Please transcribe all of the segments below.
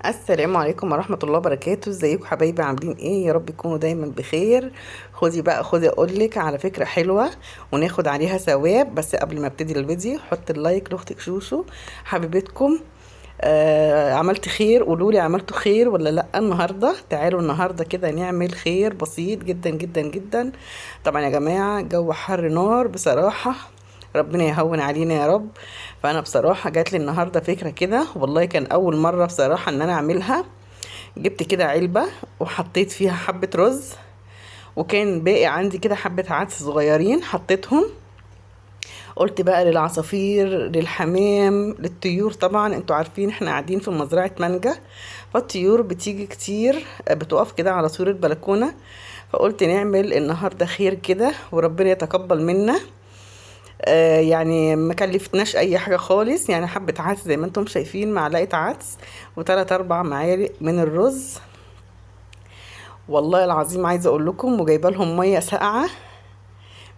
السلام عليكم ورحمة الله وبركاته. ازيكم حبايبي؟ عاملين ايه؟ يا رب تكونوا دايما بخير. خدي اقولك على فكرة حلوة وناخد عليها ثواب. بس قبل ما ابتدي الفيديو حط اللايك لاختك شوشو حبيبتكم. عملت خير؟ قولولي عملتوا خير ولا لا النهاردة. تعالوا النهاردة كده نعمل خير بسيط جدا جدا جدا. طبعا يا جماعة جو حر نار بصراحة، ربنا يهون علينا يا رب. فانا بصراحه جات لي النهارده فكره كده، والله كان اول مره بصراحه ان انا اعملها. جبت كده علبه وحطيت فيها حبه رز، وكان باقي عندي كده حبه عدس صغيرين حطيتهم. قلت بقى للعصافير للحمام للطيور، طبعا انتوا عارفين احنا قاعدين في مزرعه مانجا، فالطيور بتيجي كتير بتقف كده على سور البلكونه. فقلت نعمل النهارده خير كده وربنا يتقبل منا. يعني ما كلفتناش اي حاجه خالص، يعني حبه عدس زي ما انتم شايفين، معلقه عدس وثلاث اربع معالق من الرز. والله العظيم عايزه اقول لكم، وجايبه لهم ميه ساقعه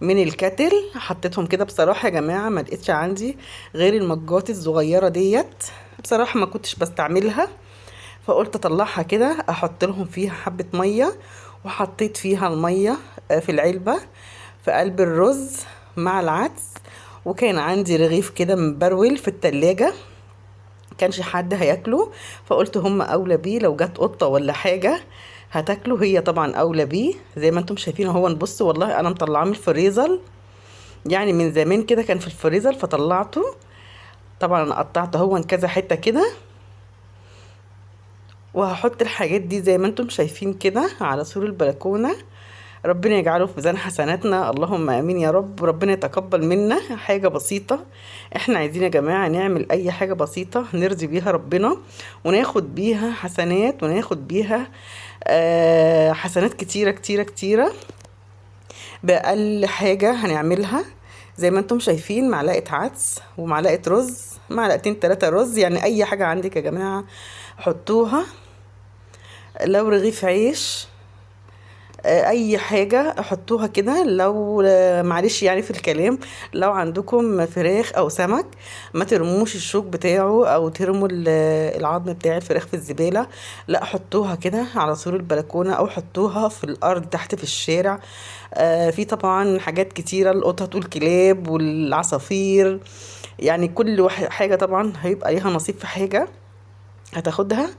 من الكاتل حطيتهم كده. بصراحه يا جماعه ما لقيتش عندي غير المجات الصغيره ديت، بصراحه ما كنتش بستعملها، فقلت اطلعها كده احط لهم فيها حبه ميه. وحطيت فيها الميه في العلبه في قلب الرز مع العدس. وكان عندي رغيف كده مبرول في التلاجة، كانش حد هياكله، فقلت هم اولى بيه، لو جت قطة ولا حاجة هتاكله، هي طبعا اولى بيه. زي ما انتم شايفين اهو، نبص والله انا مطلعاه من الفريزر، يعني من زمان كده كان في الفريزر فطلعته. طبعا انا قطعته هو كذا حتة كده، وهحط الحاجات دي زي ما انتم شايفين كده على سور البلكونة. ربنا يجعله في ميزان حسناتنا، اللهم امين يا رب. ربنا يتقبل منا حاجة بسيطة. احنا عايزين يا جماعة نعمل اي حاجة بسيطة نرضي بيها ربنا، وناخد بيها حسنات، وناخد بيها حسنات كتيرة كتيرة كتيرة بأقل حاجة هنعملها. زي ما انتم شايفين معلقة عدس ومعلقة رز، معلقتين تلاتة رز، يعني اي حاجة عندك يا جماعة حطوها. لو رغيف عيش، اي حاجة حطوها كده. لو معلش يعني في الكلام، لو عندكم فراخ او سمك ما ترموش الشوك بتاعه او ترموا العظم بتاع الفراخ في الزبالة، لا حطوها كده على سور البلكونة او حطوها في الارض تحت في الشارع. في طبعا حاجات كتيرة، القطط والكلاب والعصافير، يعني كل حاجة طبعا هيبقى ليها نصيب في حاجة هتاخدها.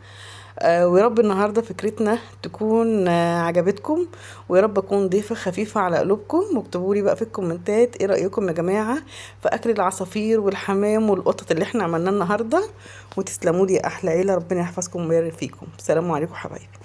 ويا رب النهارده فكرتنا تكون عجبتكم، ويا رب اكون ضيفه خفيفه على قلوبكم. واكتبوا لي بقى في الكومنتات ايه رايكم يا جماعه في اكل العصافير والحمام والقطط اللي احنا عملناه النهارده. وتسلموا لي يا احلى عيله، ربنا يحفظكم ويبارك فيكم. السلام عليكم حبايبي.